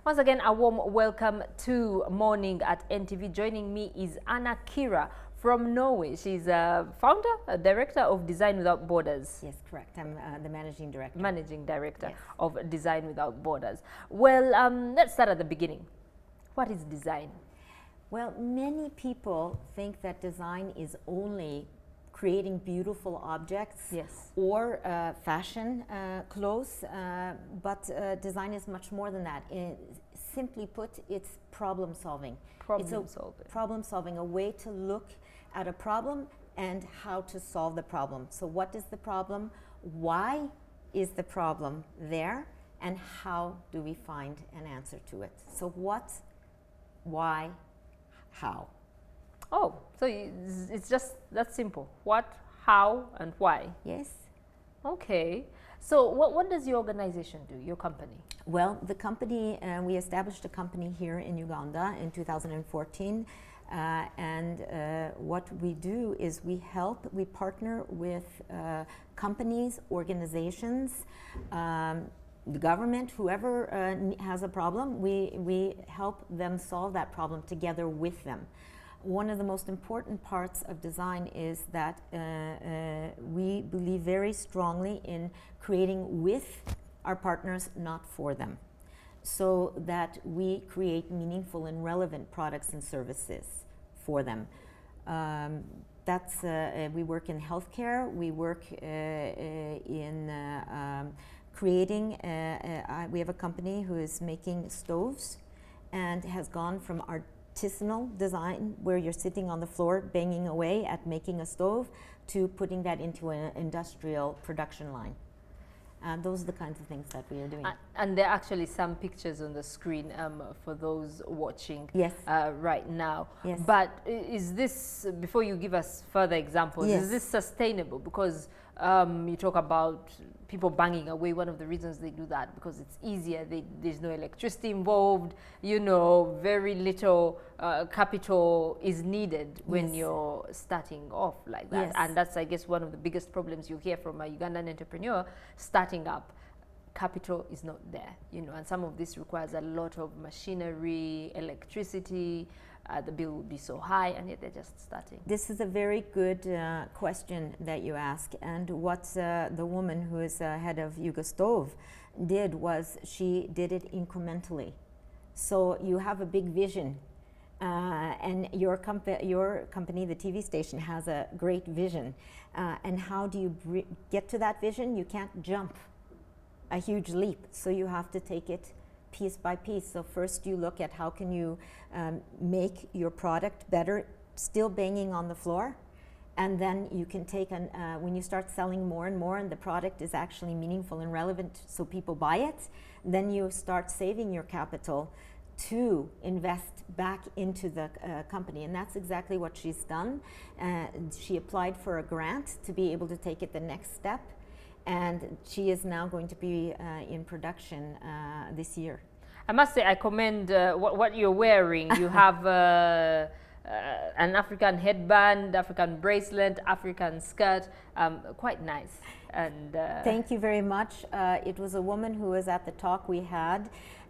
Once again, a warm welcome to Morning at NTV. Joining me is Anna Kira from Norway. She's a founder, a director of Design Without Borders. Yes, correct. I'm the managing director. Managing director Yes. of Design Without Borders. Well, let's start at the beginning. What is design? Well, many people think that design is only creating beautiful objects, Yes. or fashion clothes, but design is much more than that. Simply put, it's problem solving. Problem solving. Problem solving, a way to look at a problem and how to solve the problem. So what is the problem? Why is the problem there? And how do we find an answer to it? So what, why, how? Oh, so it's just that simple. What, how, and why. Yes. Okay. So what does your organization do, your company? Well, the company, we established a company here in Uganda in 2014. What we do is we partner with companies, organizations, the government, whoever has a problem, we help them solve that problem together with them. One of the most important parts of design is that we believe very strongly in creating with our partners, not for them, so that we create meaningful and relevant products and services for them. We work in healthcare, we work in creating, we have a company who is making stoves and has gone from artisanal design, where you're sitting on the floor banging away at making a stove, to putting that into an industrial production line. Those are the kinds of things that we are doing. And there are actually some pictures on the screen for those watching. Yes. Right now. Yes. But is this, before you give us further examples, Yes. is this sustainable? Because you talk about people banging away. One of the reasons they do that, because it's easier. There's no electricity involved. You know, very little capital is needed when Yes. you're starting off like that. Yes. And that's, I guess, one of the biggest problems you hear from a Ugandan entrepreneur starting up. Capital is not there, you know, and some of this requires a lot of machinery, electricity. The bill would be so high, and yet they're just starting. This is a very good question that you ask, and what the woman who is head of Yugostov did was she did it incrementally. So you have a big vision, and your company, the TV station, has a great vision, and how do you get to that vision? You can't jump a huge leap, so you have to take it piece by piece. So first you look at how can you make your product better, still banging on the floor, and then you can take when you start selling more and more and the product is actually meaningful and relevant so people buy it, then you start saving your capital to invest back into the company. And that's exactly what she's done. She applied for a grant to be able to take it the next step, and she is now going to be in production this year. I must say, I commend what you're wearing. You have an African headband, African bracelet, African skirt, quite nice. And thank you very much. It was a woman who was at the talk we had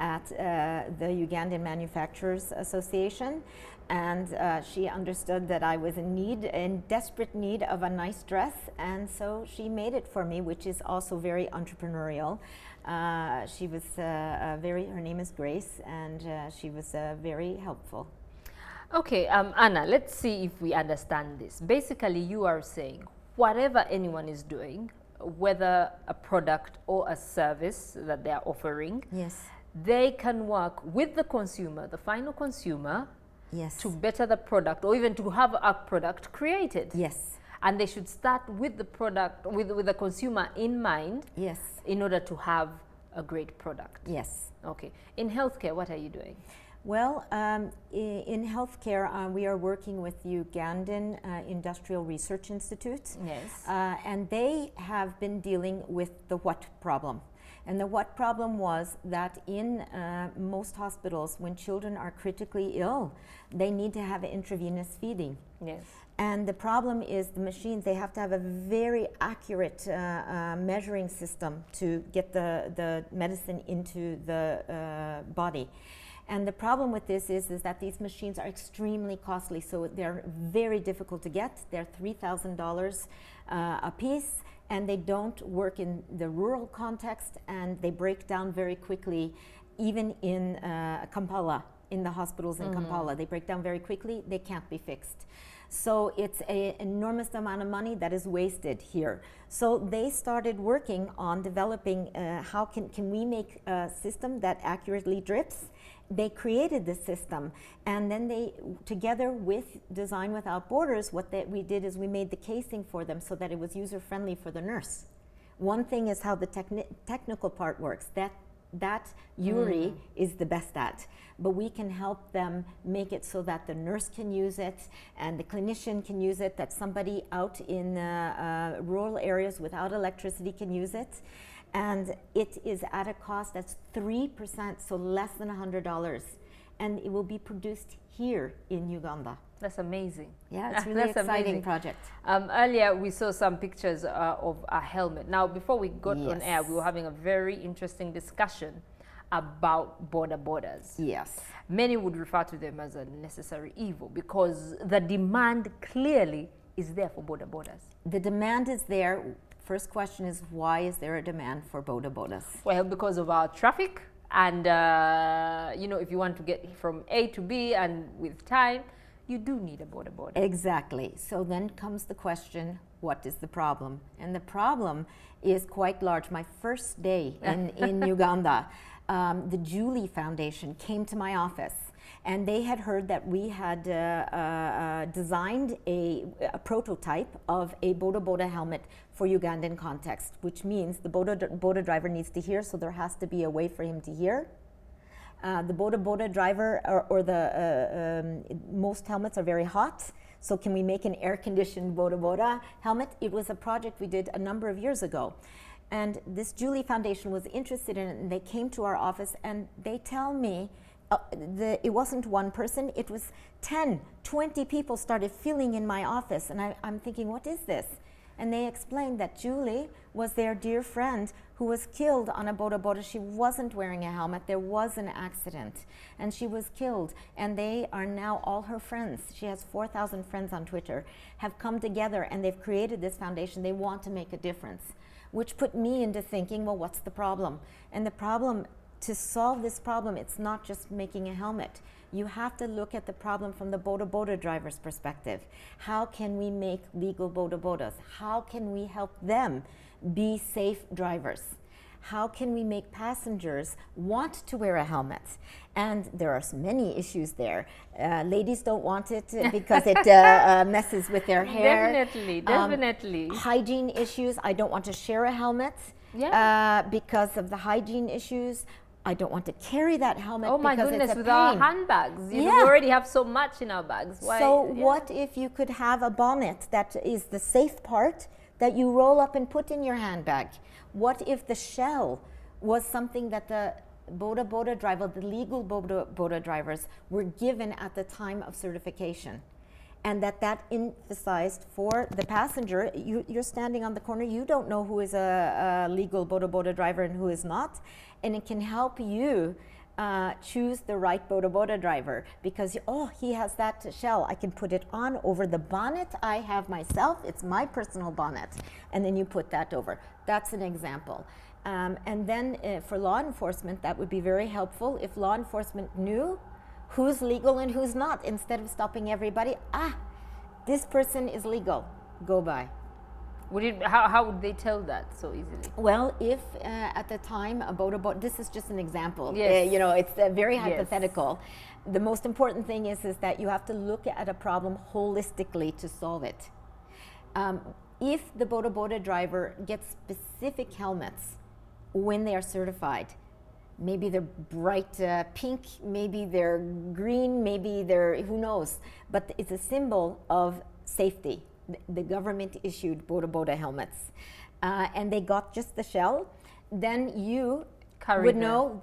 at the Ugandan Manufacturers Association, and she understood that I was in desperate need of a nice dress, and so she made it for me, which is also very entrepreneurial. She was her name is Grace, and she was very helpful. Okay, Anna, let's see if we understand this. Basically, you are saying whatever anyone is doing, whether a product or a service that they are offering, yes, they can work with the consumer, the final consumer, yes, to better the product, or even to have a product created. yes. And they should start with the product, with the consumer in mind, Yes. in order to have a great product. Yes. Okay. In healthcare, what are you doing? Well, in healthcare, we are working with Ugandan Industrial Research Institute. Yes. And they have been dealing with the what problem. And the what problem was that in most hospitals, when children are critically ill, they need to have intravenous feeding. Yes. And the problem is the machines, they have to have a very accurate measuring system to get the medicine into the body. And the problem with this is that these machines are extremely costly, so they're very difficult to get. They're $3,000 a piece, and they don't work in the rural context, and they break down very quickly, even in Kampala, in the hospitals in Kampala. They break down very quickly, they can't be fixed. So it's an enormous amount of money that is wasted here. So they started working on developing how can we make a system that accurately drips. They created the system, and then they, together with Design Without Borders, what we did is we made the casing for them so that it was user-friendly for the nurse. One thing is how the technical part works. That Yuri is the best at, but we can help them make it so that the nurse can use it and the clinician can use it, that somebody out in rural areas without electricity can use it. And it is at a cost that's 3%, so less than $100. And it will be produced here in Uganda. That's amazing. Yeah, it's really exciting project. Earlier we saw some pictures of a helmet. Now, before we got on air, we were having a very interesting discussion about border borders. Yes. Many would refer to them as a necessary evil because the demand clearly is there for border borders. The demand is there. First question is, why is there a demand for Boda Bodas? Well, because of our traffic, and you know, if you want to get from A to B and with time, you do need a border border. Exactly. So then comes the question, what is the problem? And the problem is quite large. My first day in Uganda, the Julie Foundation came to my office, and they had heard that we had designed a prototype of a Boda Boda helmet for Ugandan context, which means the Boda driver needs to hear, so there has to be a way for him to hear. The Boda Boda driver, most helmets are very hot, so can we make an air-conditioned Boda Boda helmet? It was a project we did a number of years ago. And this Julie Foundation was interested in it, and they came to our office, and they tell me, it wasn't one person, it was 10, 20 people started filling in my office, and I'm thinking, what is this? And they explained that Julie was their dear friend who was killed on a Boda Boda. She wasn't wearing a helmet, there was an accident, and she was killed, and they are now all her friends. She has 4,000 friends on Twitter, have come together, and they've created this foundation. They want to make a difference, which put me into thinking, well, what's the problem? And the problem, to solve this problem, it's not just making a helmet. You have to look at the problem from the Boda Boda driver's perspective. How can we make legal Boda Bodas? How can we help them be safe drivers? How can we make passengers want to wear a helmet? And there are many issues there. Ladies don't want it because it messes with their hair. Definitely. Hygiene issues. I don't want to share a helmet because of the hygiene issues. I don't want to carry that helmet. Oh my goodness, with our handbags. We already have so much in our bags. Why? So what if you could have a bonnet that is the safe part that you roll up and put in your handbag? What if the shell was something that the Boda Boda driver, the legal Boda Boda drivers, were given at the time of certification? And that emphasized for the passenger, you're standing on the corner, you don't know who is a legal Boda Boda driver and who is not, and it can help you choose the right Boda Boda driver, because he has that shell, I can put it on over the bonnet I have myself, it's my personal bonnet, and then you put that over. That's an example. And then for law enforcement, that would be very helpful if law enforcement knew who's legal and who's not, instead of stopping everybody. This person is legal, go by. How would they tell that so easily? Well, if at the time a Boda Boda, this is just an example, it's very hypothetical. The most important thing is that you have to look at a problem holistically to solve it. If the Boda Boda driver gets specific helmets when they are certified, maybe they're bright pink, maybe they're green, maybe they're, who knows, but it's a symbol of safety. The government issued Boda Boda helmets, and they got just the shell. then you Carry would the- know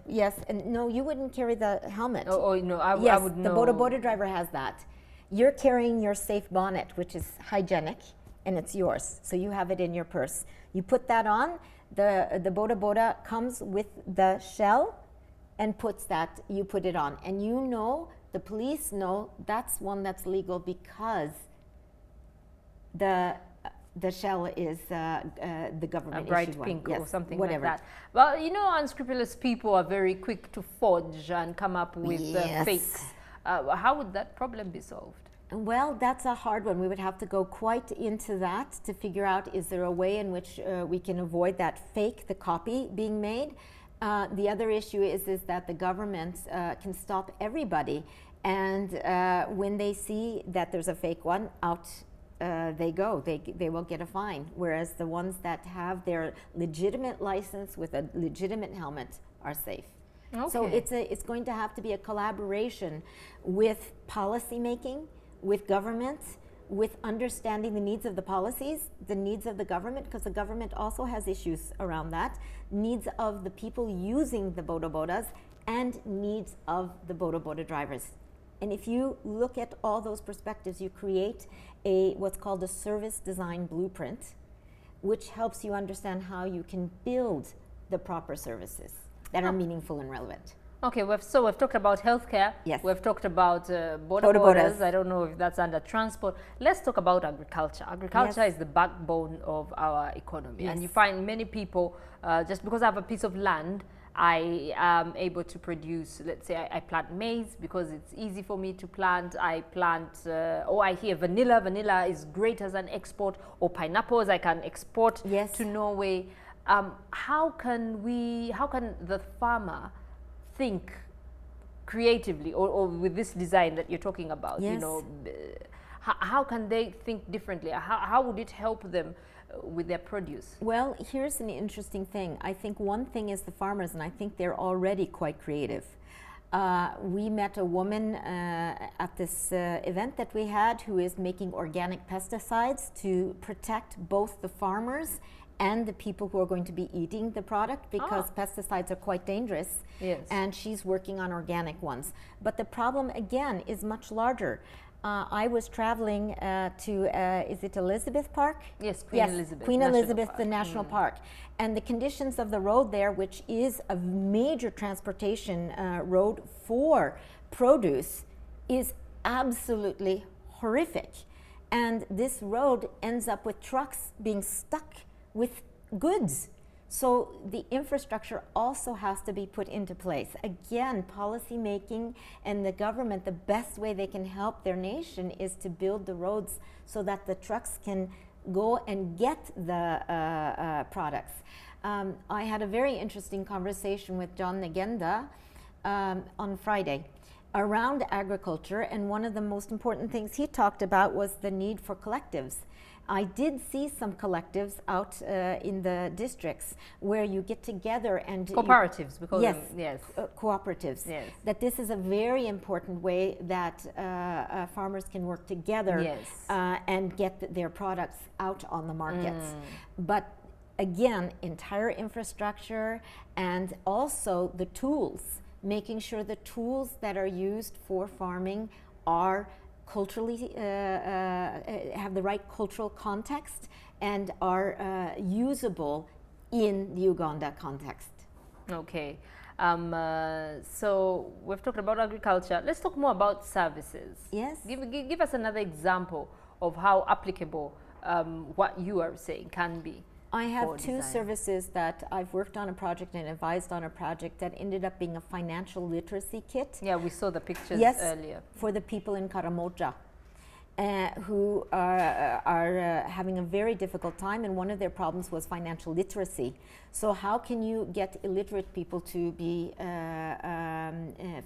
yes, and no, you wouldn't carry the helmet. Oh, no, I Yes, would the know. Boda driver has that. You're carrying your safe bonnet, which is hygienic, and it's yours. So you have it in your purse. You put that on. The Boda comes with the shell, and you put it on, and you know, the police know that's one that's legal because the shell is the government A bright issued one. pink Yes, or something whatever. like that. Well, you know, unscrupulous people are very quick to forge and come up with Yes. fakes. How would that problem be solved? Well, that's a hard one. We would have to go quite into that to figure out, is there a way in which we can avoid that fake, the copy being made? The other issue is that the government can stop everybody, and when they see that there's a fake one, out they go. They will get a fine, whereas the ones that have their legitimate license with a legitimate helmet are safe. Okay. So it's going to have to be a collaboration with policy making, with government, with understanding the needs of the policies, the needs of the government, because the government also has issues around that, needs of the people using the Bodas, and needs of the Boda drivers. And if you look at all those perspectives, you create what's called a service design blueprint, which helps you understand how you can build the proper services that are meaningful and relevant. Okay, we've talked about healthcare. Yes. We've talked about Bodas. borders. I don't know if that's under transport. Let's talk about agriculture. Agriculture Yes. is the backbone of our economy. Yes. And you find many people, just because I have a piece of land, I am able to produce, let's say I plant maize because it's easy for me to plant. I plant, or I hear vanilla. Vanilla is great as an export, or pineapples I can export Yes. to Norway. How can the farmer think creatively, or with this design that you're talking about? Yes. You know, how can they think differently? How would it help them with their produce? Well, here's an interesting thing. I think one thing is the farmers, and I think they're already quite creative. We met a woman at this event that we had who is making organic pesticides to protect both the farmers and the people who are going to be eating the product, because pesticides are quite dangerous. Yes. And she's working on organic ones. But the problem, again, is much larger. I was traveling to, is it Elizabeth Park? Yes, Queen Elizabeth Queen National Elizabeth, Park. the National Park. And the conditions of the road there, which is a major transportation road for produce, is absolutely horrific. And this road ends up with trucks being stuck with goods. So the infrastructure also has to be put into place. Again, policy making and the government, the best way they can help their nation is to build the roads so that the trucks can go and get the products. I had a very interesting conversation with John Negenda on Friday around agriculture, and one of the most important things he talked about was the need for collectives. I did see some collectives out in the districts where you get together and Cooperatives, because yes, yes. Cooperatives. Yes. That this is a very important way that farmers can work together Yes. and get their products out on the markets. But again, entire infrastructure and also the tools, making sure the tools that are used for farming are culturally have the right cultural context and are usable in the Uganda context. Okay. So we've talked about agriculture. Let's talk more about services. Yes. Give us another example of how applicable what you are saying can be. I have for two design. services that I've worked on a project and advised on a project that ended up being a financial literacy kit. Yeah, we saw the pictures Yes, earlier. for the people in Karamoja who are having a very difficult time, and one of their problems was financial literacy. So how can you get illiterate people to be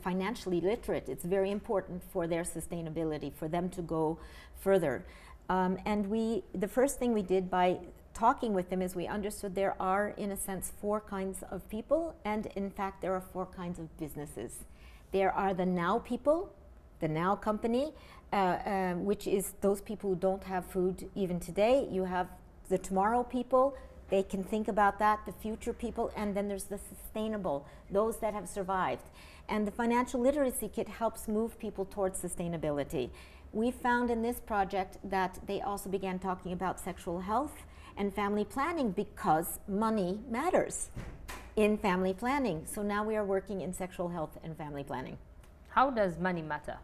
financially literate? It's very important for their sustainability, for them to go further. And the first thing we did by talking with them is we understood there are, in a sense, 4 kinds of people, and in fact there are 4 kinds of businesses. There are the now people, the now company, which is those people who don't have food even today. You have the tomorrow people, They can think about that, the future people, and then there's the sustainable, those that have survived. And the financial literacy kit helps move people towards sustainability. We found in this project that they also began talking about sexual health and family planning because money matters in family planning. So now we are working in sexual health and family planning. How does money matter?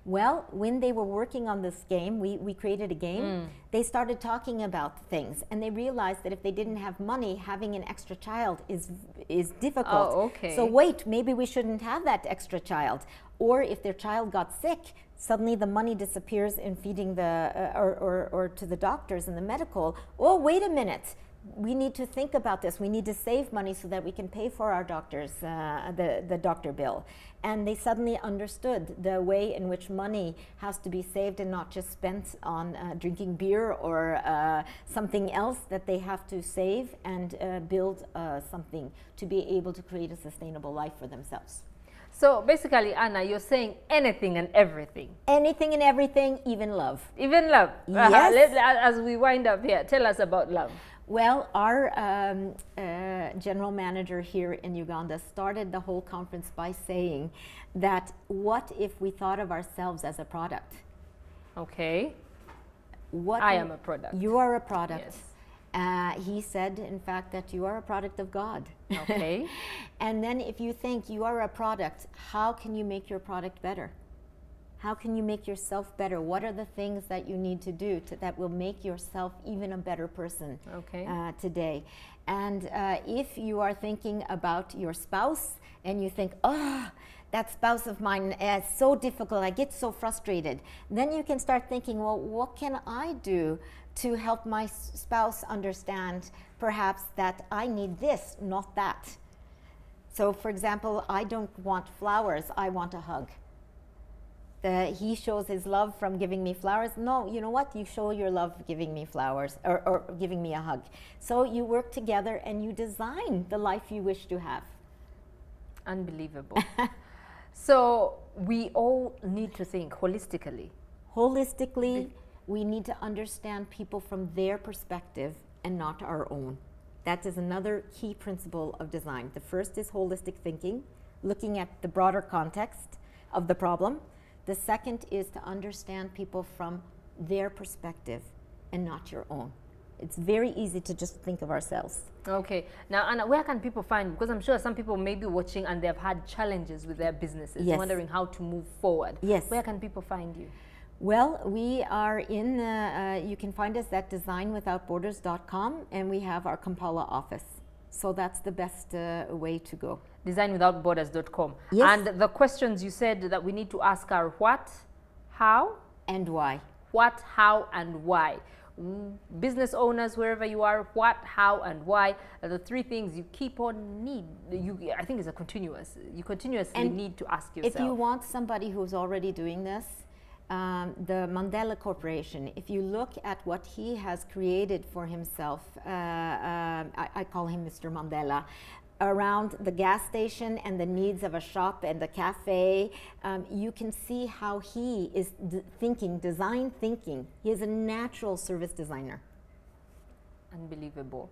Well, when they were working on this game, we created a game, they started talking about things, and they realized that if they didn't have money, having an extra child is difficult. Oh, okay. So wait, maybe we shouldn't have that extra child. Or if their child got sick, suddenly the money disappears in feeding the, or to the doctors and the medical. Oh, wait a minute. We need to think about this. We need to save money so that we can pay for our doctors, the doctor bill. And they suddenly understood the way in which money has to be saved and not just spent on drinking beer or something else, that they have to save and build something to be able to create a sustainable life for themselves. So basically, Anna, you're saying anything and everything. Anything and everything, even love. Even love. Yes. As we wind up here, tell us about love. Well, our general manager here in Uganda started the whole conference by saying that what if we thought of ourselves as a product? Okay. What I am a product. You are a product. Yes. He said, in fact, that you are a product of God. Okay. And then if you think you are a product, how can you make your product better? How can you make yourself better? What are the things that you need to do that will make yourself even a better person today? And if you are thinking about your spouse and you think, oh, that spouse of mine is so difficult, I get so frustrated, then you can start thinking, well, what can I do to help my spouse understand perhaps that I need this, not that? So for example, I don't want flowers, I want a hug. He shows his love from giving me flowers. No, you know what? You show your love giving me flowers or giving me a hug. So you work together and you design the life you wish to have. Unbelievable. So we all need to think holistically. Holistically, we need to understand people from their perspective and not our own. That is another key principle of design. The first is holistic thinking, looking at the broader context of the problem. The second is to understand people from their perspective and not your own. It's very easy to just think of ourselves. Okay. Now, Anna, where can people find you? Because I'm sure some people may be watching and they've had challenges with their businesses, wondering how to move forward. Yes. Where can people find you? Well, we are in, you can find us at designwithoutborders.com, and we have our Kampala office. So that's the best way to go. Designwithoutborders.com. Yes. And the questions you said that we need to ask are what, how, and why. What, how, and why. Business owners, wherever you are, what, how, and why are the three things you keep on need. I think it's a continuous. You continuously need to ask yourself. If you want somebody who's already doing this, the Mandela Corporation, if you look at what he has created for himself, I call him Mr. Mandela, around the gas station and the needs of a shop and the cafe, you can see how he is design thinking. He is a natural service designer. Unbelievable.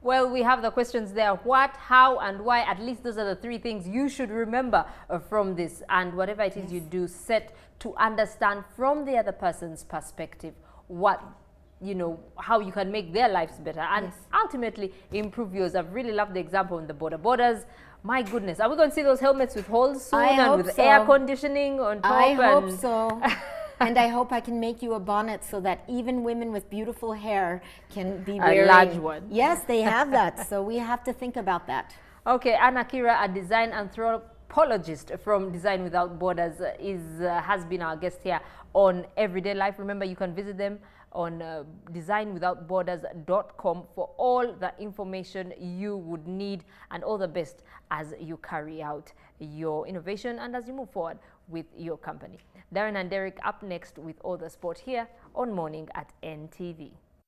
Well, we have the questions there. What, how, and why. At least those are the three things you should remember from this. And whatever it is you do, set to understand from the other person's perspective what, you know, how you can make their lives better and ultimately improve yours. I've really loved the example in the Bodas. My goodness, are we going to see those helmets with holes soon and with air conditioning on top? I hope so. And I hope I can make you a bonnet so that even women with beautiful hair can be wearing a large one. Yes, they have that. So we have to think about that. Okay, Anna Kira, a design anthropologist from Design Without Borders, has been our guest here on Everyday Life. Remember, you can visit them on designwithoutborders.com for all the information you would need, and all the best as you carry out your innovation and as you move forward with your company. Darren and Derek up next with all the sport here on Morning at NTV.